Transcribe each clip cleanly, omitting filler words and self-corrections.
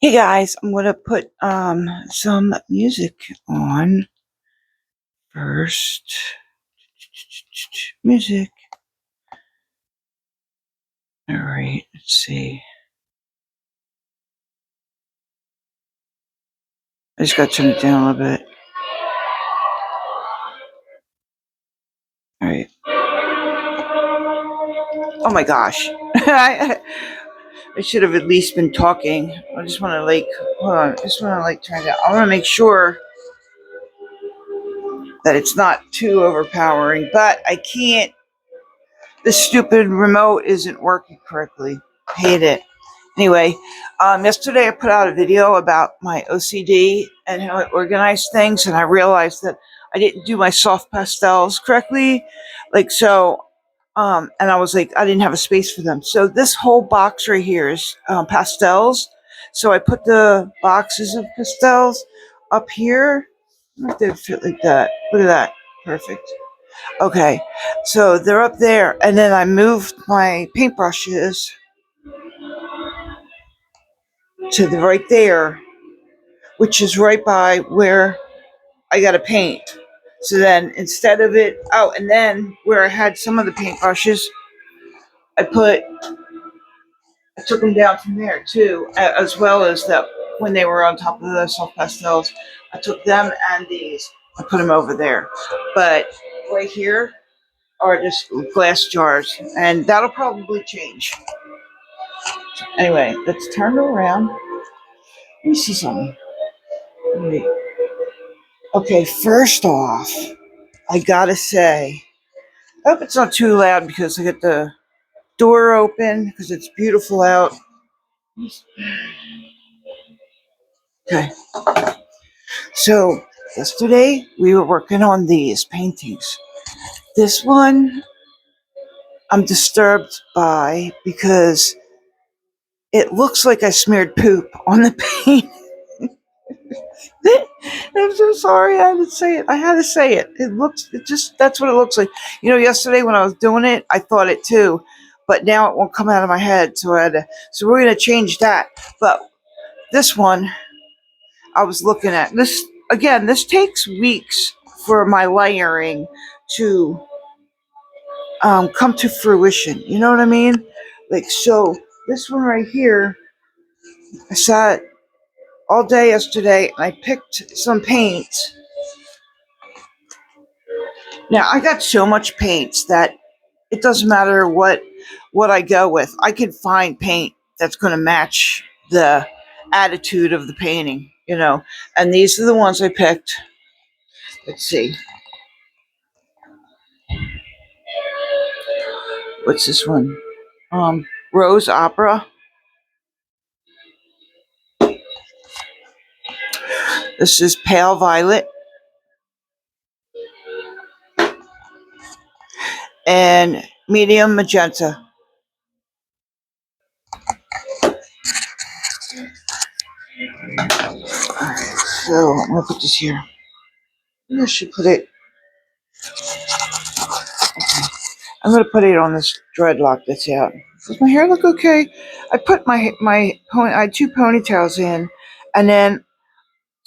Hey guys, I'm gonna put some music on first. Music. All right, let's see. I just got to turn it down a little bit. All right. Oh my gosh. I should have at least been talking. I just want to hold on. I just want to turn it down. I want to make sure that it's not too overpowering, but I can't. This stupid remote isn't working correctly. Hate it. Anyway, yesterday I put out a video about my OCD and how I organize things, and I realized that I didn't do my soft pastels correctly. And I was like, I didn't have a space for them. So this whole box right here is pastels. So I put the boxes of pastels up here. I don't know if they would fit like that. Look at that. Perfect. Okay, so they're up there, and then I moved my paintbrushes to the right there, which is right by where I got to paint. So then instead of it, and then where I had some of the paintbrushes, I took them down from there too, as well as that when they were on top of the soft pastels, I took them and these, I put them over there. But right here are just glass jars, and that'll probably change. Anyway, let's turn it around. Let me see something. Wait. Okay, first off, I gotta say, I hope it's not too loud because I got the door open because it's beautiful out. Okay, so yesterday we were working on these paintings. This one I'm disturbed by because it looks like I smeared poop on the paint. I'm so sorry. I had to say it. I had to say it. That's what it looks like. Yesterday when I was doing it, I thought it too, but now it won't come out of my head. So so we're going to change that. But this one, I was looking at this again. This takes weeks for my layering to come to fruition. You know what I mean? So this one right here, I saw it all day yesterday, and I picked some paint. Now I got so much paints that it doesn't matter what I go with. I can find paint that's going to match the attitude of the painting, And these are the ones I picked. Let's see. What's this one? Rose Opera. This is Pale Violet. And Medium Magenta. Alright, so I'm going to put this here. I should put it. Okay. I'm going to put it on this dreadlock that's out. Does my hair look okay? I put I had two ponytails in, and then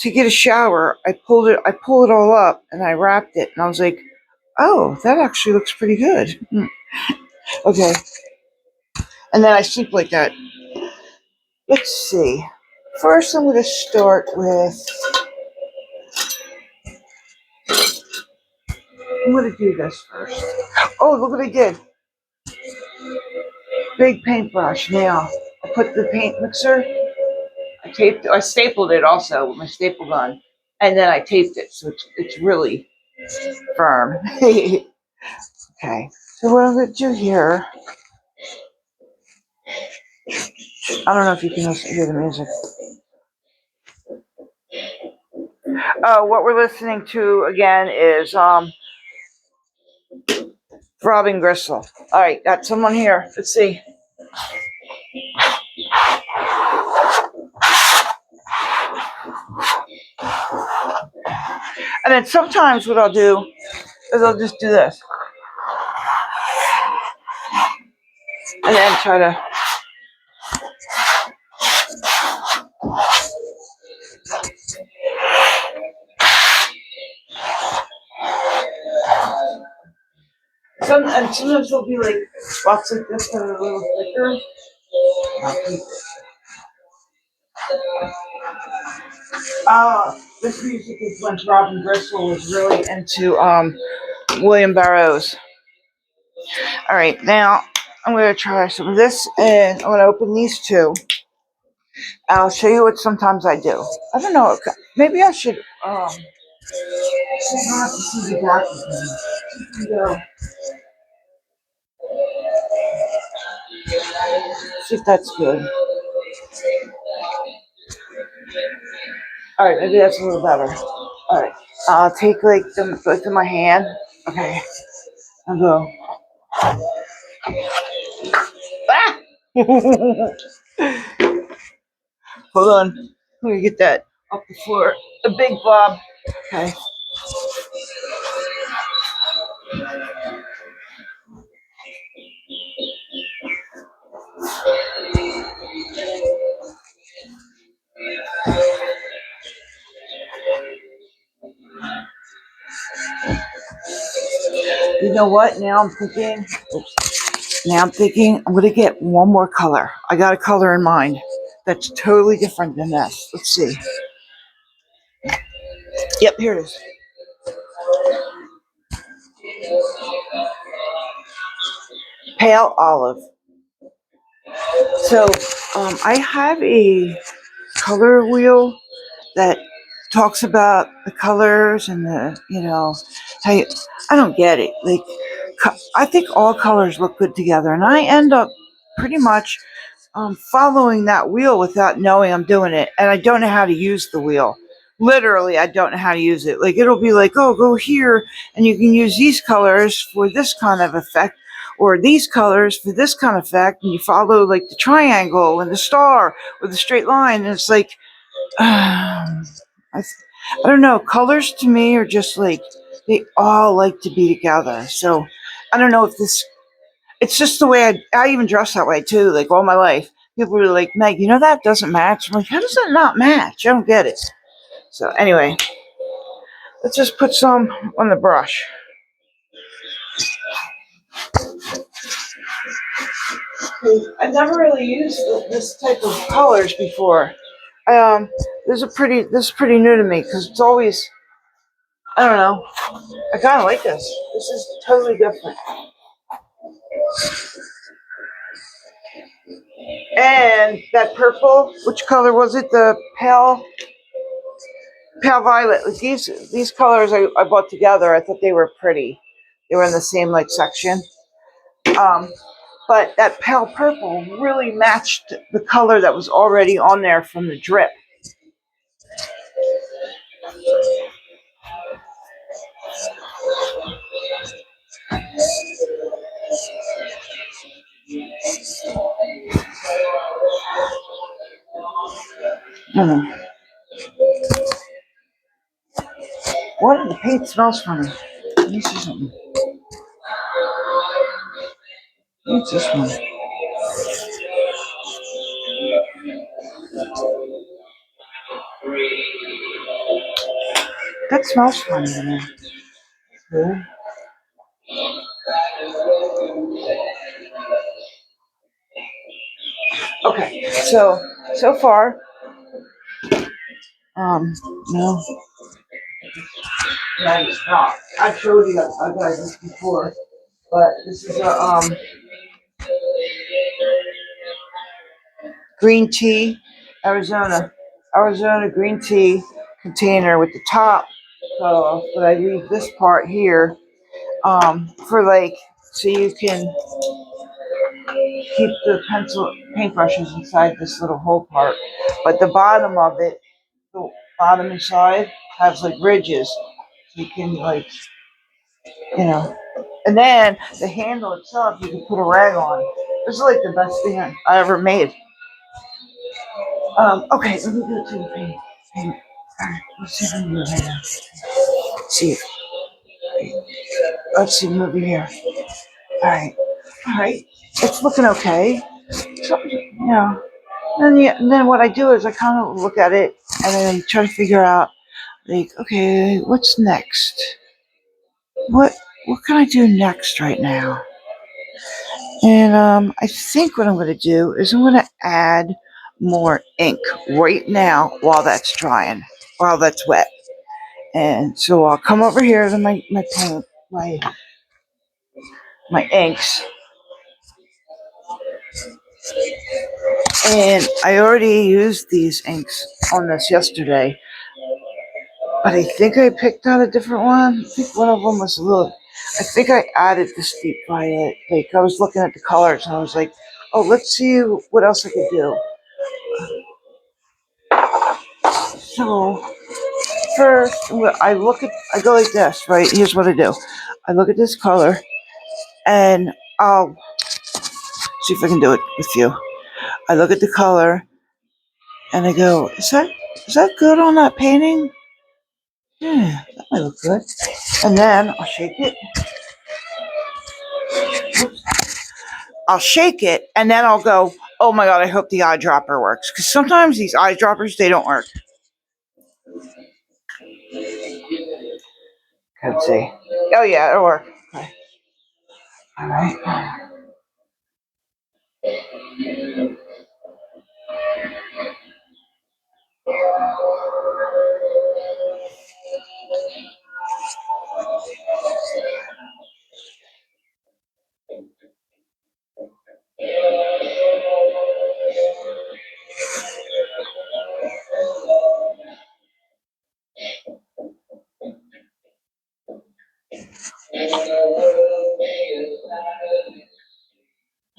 to get a shower, I pulled it all up and I wrapped it, and I was like, oh, that actually looks pretty good. Okay. And then I sleep like that. Let's see. First, I'm going to start with. I'm going to do this first. Oh, look what I did. Big paintbrush. Now, I put the paint mixer. I stapled it also with my staple gun. And then I taped it, so it's really firm. Okay. So what I'm going to do here. I don't know if you can hear the music. What we're listening to again is Throbbing Gristle. All right, got someone here. Let's see. And then sometimes what I'll do is I'll just do this. And then try to. And sometimes there'll be like spots like this that are a little thicker. This music is when Robin Bristol was really into William Burroughs. All right, now I'm going to try some of this, and I'm going to open these two. I'll show you what sometimes I do. I don't know. Maybe I should. See the back of them. Go. See if that's good. All right, maybe that's a little better. All right, I'll take like them both in my hand. Okay, I'll go. Ah! Hold on. Let me get that off the floor. The big blob. Okay. You know what? Now I'm thinking. Oops. Now I'm thinking I'm gonna get one more color. I got a color in mind that's totally different than this. Let's see. Yep, here it is. Pale olive. So I have a color wheel that talks about the colors and the, how you, I don't get it. Like, I think all colors look good together, and I end up pretty much following that wheel without knowing I'm doing it, and I don't know how to use the wheel. Literally, I don't know how to use it. Like, it'll be like, oh, go here, and you can use these colors for this kind of effect, or these colors for this kind of effect, and you follow like the triangle and the star or the straight line, and it's like, I don't know. Colors to me are just like, they all like to be together. So I don't know if this, it's just the way I even dress that way too, like all my life. People are like, Meg, that doesn't match. I'm like, how does that not match? I don't get it. So anyway, let's just put some on the brush. I've never really used this type of colors before. This is pretty new to me because it's always, I don't know. I kind of like this. This is totally different. And that purple, which color was it? The pale violet. These colors I bought together. I thought they were pretty. They were in the same like section. But that pale purple really matched the color that was already on there from the drip. Mm. What? The paint smells funny. Let me see something. What's this one? That smells funny to me. Really? Okay, so far, no, that is not. I've showed you guys this before, but this is a green tea, Arizona green tea container with the top cut off, but I leave this part here for like so you can keep the paintbrushes inside this little hole part. But the bottom of it, the bottom inside, has like ridges, so you can like And then the handle itself, you can put a rag on. This is like the best thing I ever made. Okay, let me go to the paint. All right, let's see if I can do it right now. See, let's see, move it here. All right, it's looking okay. So, and then what I do is I kind of look at it and then I try to figure out, like, okay, what's next? What what can I do next right now? And I think what I'm going to do is I'm going to add more ink right now while that's drying, while that's wet. And so I'll come over here to my paint, my inks, and I already used these inks on this yesterday, but I think I picked out a different one. I think one of them was a little. I think I added this deep violet. Like I was looking at the colors and I was like, oh, let's see what else I could do. So first, I go like this, right? Here's what I do. I look at this color, and I'll see if I can do it with you. I look at the color, and I go, is that good on that painting? Yeah, that might look good. And then I'll shake it. I'll shake it, and then I'll go, oh my god, I hope the eyedropper works. Because sometimes these eyedroppers, they don't work. Let's see. Oh yeah, it'll work. Okay. All right.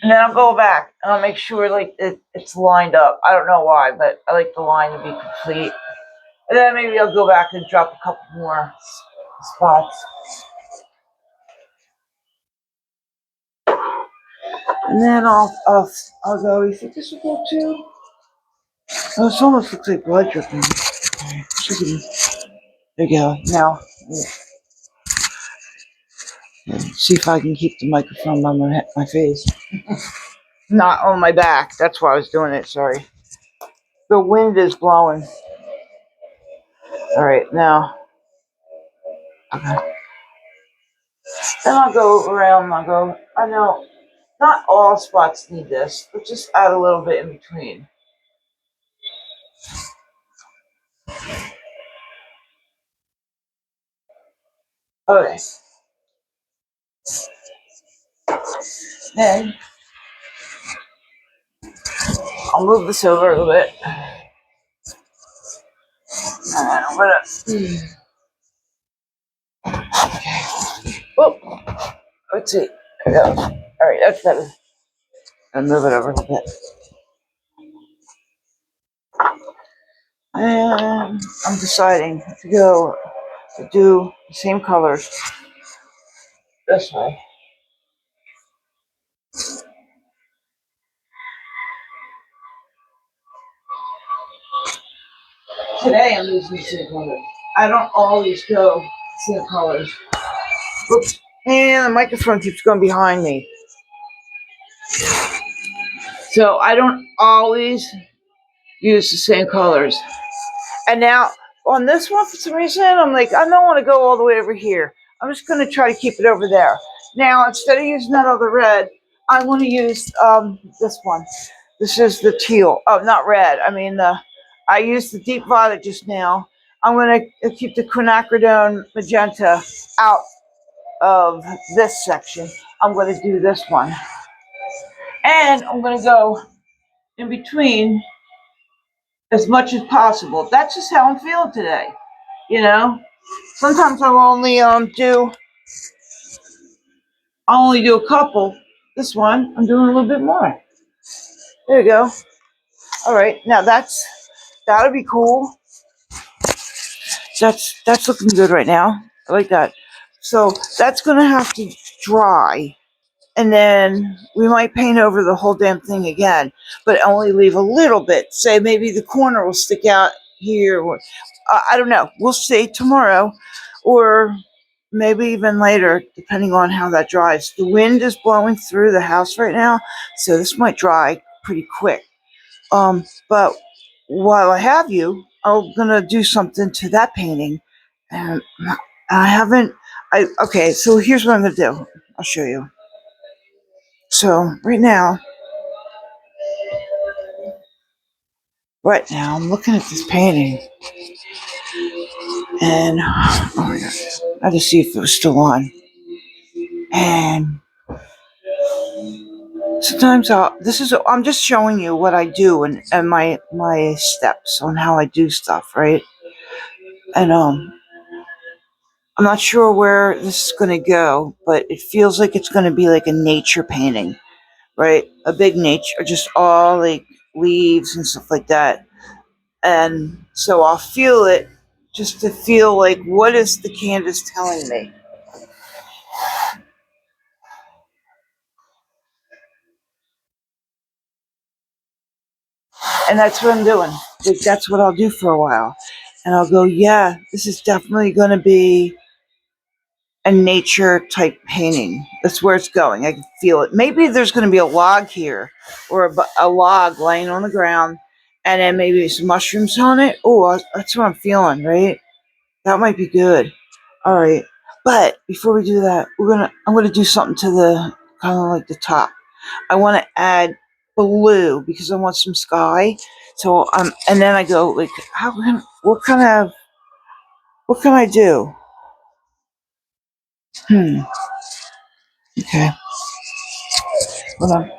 And then I'll go back and I'll make sure like it's lined up. I don't know why, but I like the line to be complete. And then maybe I'll go back and drop a couple more spots. And then I'll go, you think this will go too? Oh, this almost looks like blood dripping. Okay, there you go. Now, see if I can keep the microphone by my face. Not on my back. That's why I was doing it. Sorry. The wind is blowing. All right, now. Okay. Then I'll go around and I'll go, I know not all spots need this, but just add a little bit in between. Okay. Then I'll move this over a little bit. And I'm gonna. Okay. Oh, let's see. There we go. All right, that's better. And move it over a little bit. And I'm deciding to go to do the same colors this way. Today I'm using the same colors. I don't always go same colors. Oops. And the microphone keeps going behind me. So I don't always use the same colors. And now on this one, for some reason, I'm like, I don't want to go all the way over here. I'm just going to try to keep it over there. Now, instead of using that other red, I want to use this one. This is the teal. Oh, not red. I mean, I used the deep violet just now. I'm going to keep the quinacridone magenta out of this section. I'm going to do this one. And I'm going to go in between as much as possible. That's just how I'm feeling today. You know, sometimes I'll only do a couple. This one, I'm doing a little bit more. There you go. All right, now that'll be cool. That's looking good right now. I like that. So that's gonna have to dry, and then we might paint over the whole damn thing again, but only leave a little bit. Say maybe the corner will stick out here. I don't know. We'll see tomorrow, or maybe even later, depending on how that dries. The wind is blowing through the house right now, so this might dry pretty quick. But while I have you, I'm gonna do something to that painting, and I haven't. Okay, so here's what I'm gonna do. I'll show you. So right now I'm looking at this painting, and oh my god, I had to see if it was still on. And sometimes I'm just showing you what I do and my steps on how I do stuff, right? And I'm not sure where this is going to go, but it feels like it's going to be like a nature painting, right? A big nature, just all like leaves and stuff like that. And so I'll feel it just to feel like, what is the canvas telling me? And that's what I'm doing. Like, that's what I'll do for a while. And I'll go, yeah, this is definitely going to be a nature type painting. That's where it's going. I can feel it. Maybe there's going to be a log here, or a log laying on the ground, and then maybe some mushrooms on it. Oh, that's what I'm feeling, right? That might be good. All right. But before we do that, I'm gonna do something to the kind of like the top. I want to add blue because I want some sky. So and then I go like, what can I do? Okay. Hold on.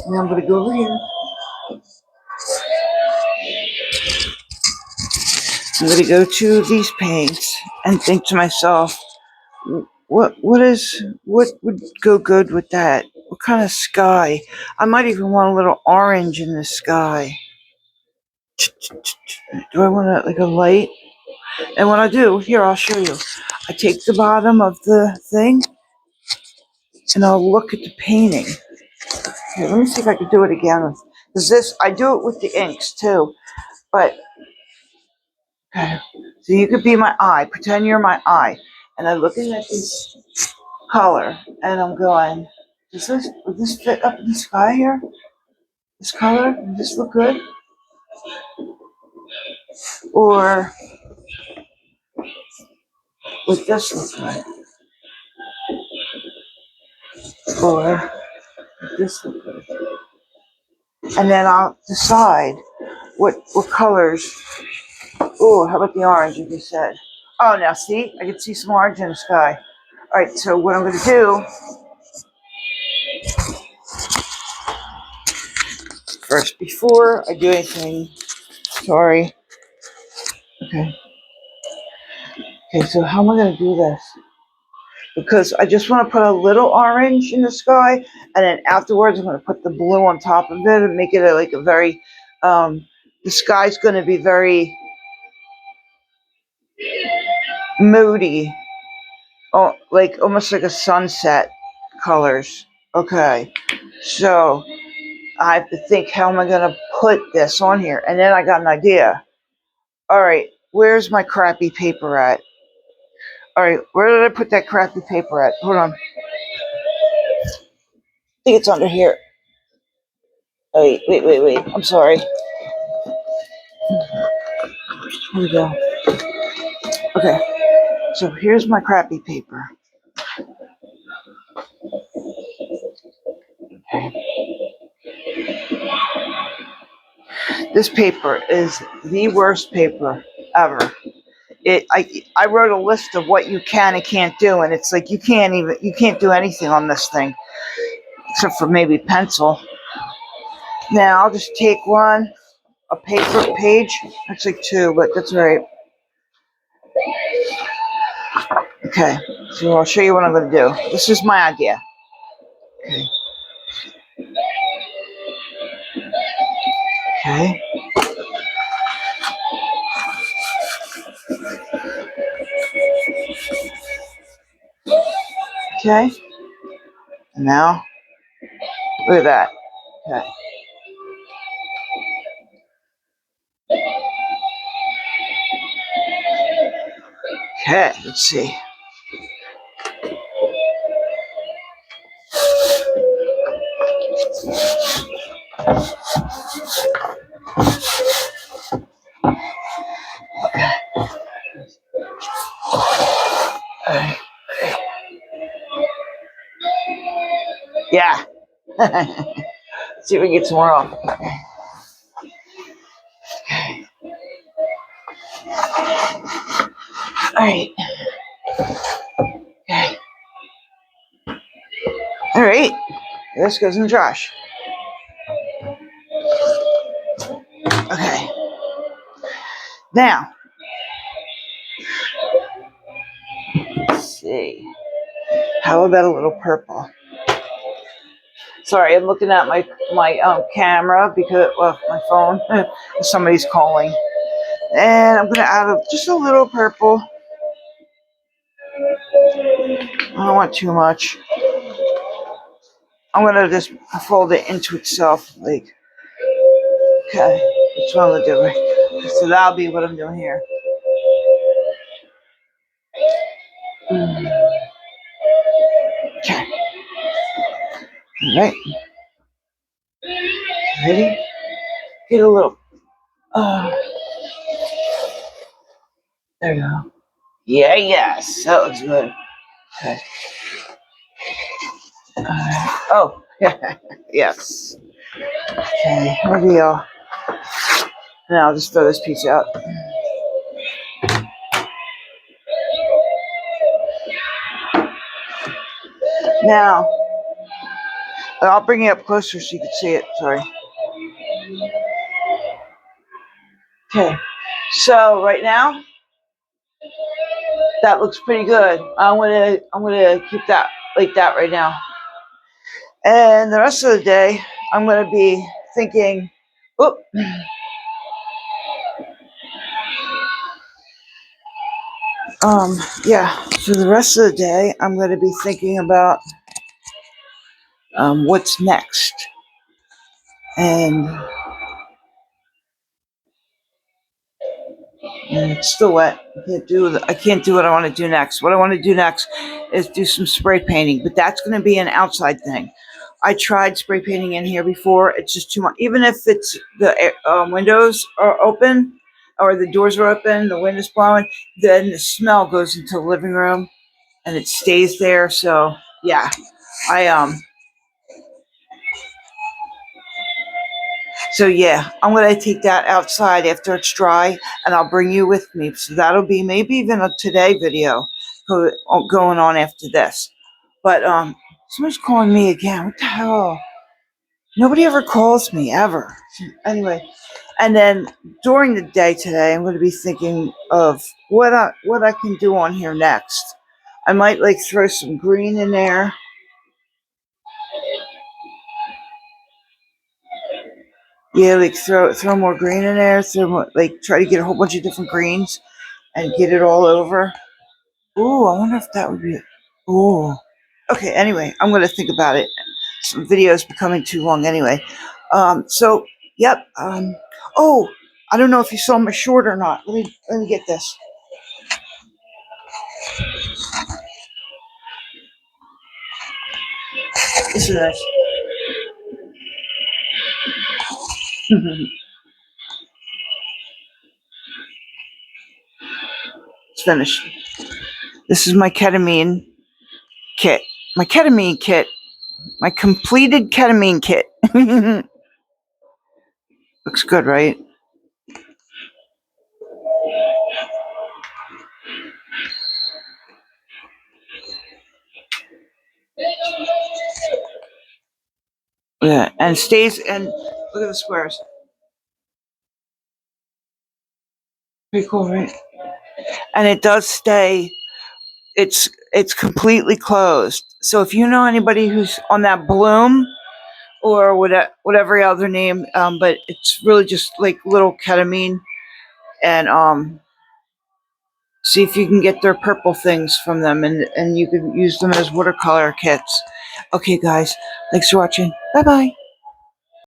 Now I'm gonna go over here. I'm gonna go to these paints and think to myself, what would go good with that? What kind of sky? I might even want a little orange in the sky. Do I want like a light? And what I do, here, I'll show you. I take the bottom of the thing and I'll look at the painting. Here, let me see if I can do it again. Because I do it with the inks too. But, okay. So you could be my eye. Pretend you're my eye. And I'm looking at this color and I'm going, would this fit up in the sky here? This color? Does this look good? Or would this look good? Or would this look good? And then I'll decide what colors. Oh, how about the orange, like you said? Oh, now see? I can see some orange in the sky. All right, so what I'm going to do first, before I do anything, sorry. Okay. Okay, so how am I going to do this? Because I just want to put a little orange in the sky, and then afterwards I'm going to put the blue on top of it and make it like a very, the sky's going to be very moody, oh, like almost like a sunset colors. Okay, so I have to think, how am I going to put this on here? And then I got an idea. All right, where's my crappy paper at? All right, where did I put that crappy paper at? Hold on. I think it's under here. Oh, wait. I'm sorry. Here we go. Okay, so here's my crappy paper. This paper is the worst paper ever. I wrote a list of what you can and can't do, and it's like you can't do anything on this thing except for maybe pencil. Now I'll just take a paper page. That's like two, but that's all right. Okay, so I'll show you what I'm going to do. This is my idea. Okay. Okay. Okay. And now, look at that. Okay. Okay, let's see. Okay. See if we can get some more off. Alright. Okay. Alright. This goes in the trash. Okay. Now, let's see. How about a little purple? Sorry, I'm looking at my camera because my phone. Somebody's calling, and I'm gonna add just a little purple. I don't want too much. I'm gonna just fold it into itself, like. Okay, that's what I'm gonna do. So that'll be what I'm doing here. Okay. All right. Ready? Get a little. There you go. Yeah, yes. That looks good. Okay. Oh, yes. Okay, here we go. Now I'll just throw this piece out. Now, I'll bring it up closer so you can see it. Sorry. Okay. So right now, that looks pretty good. I'm gonna keep that like that right now. And the rest of the day, I'm gonna be thinking. Oop. Yeah. For the rest of the day, I'm gonna be thinking about what's next, and it's still wet. I can't do what I want to do next. What I want to do next is do some spray painting, but that's going to be an outside thing. I tried spray painting in here before. It's just too much. Even if it's the windows are open or the doors are open, the wind is blowing, then the smell goes into the living room and it stays there. So yeah, So yeah, I'm gonna take that outside after it's dry, and I'll bring you with me. So that'll be maybe even a today video going on after this. But someone's calling me again. What the hell? Nobody ever calls me ever. Anyway, and then during the day today, I'm going to be thinking of what I can do on here next. I might like throw some green in there. Yeah, like throw more green in there. Like try to get a whole bunch of different greens and get it all over. Ooh, I wonder if that would be. Ooh. Okay. Anyway, I'm gonna think about it. Some videos becoming too long anyway. So yep. Oh, I don't know if you saw my short or not. Let me get this. This is nice. It's finished. This is my ketamine kit. My ketamine kit. My completed ketamine kit. Looks good, right? Yeah, and stays. And look at the squares. Pretty cool, right? And it does stay. It's completely closed. So if you know anybody who's on that Bloom or whatever other name, but it's really just like little ketamine, and see if you can get their purple things from them, and you can use them as watercolor kits. Okay, guys, thanks for watching. Bye bye.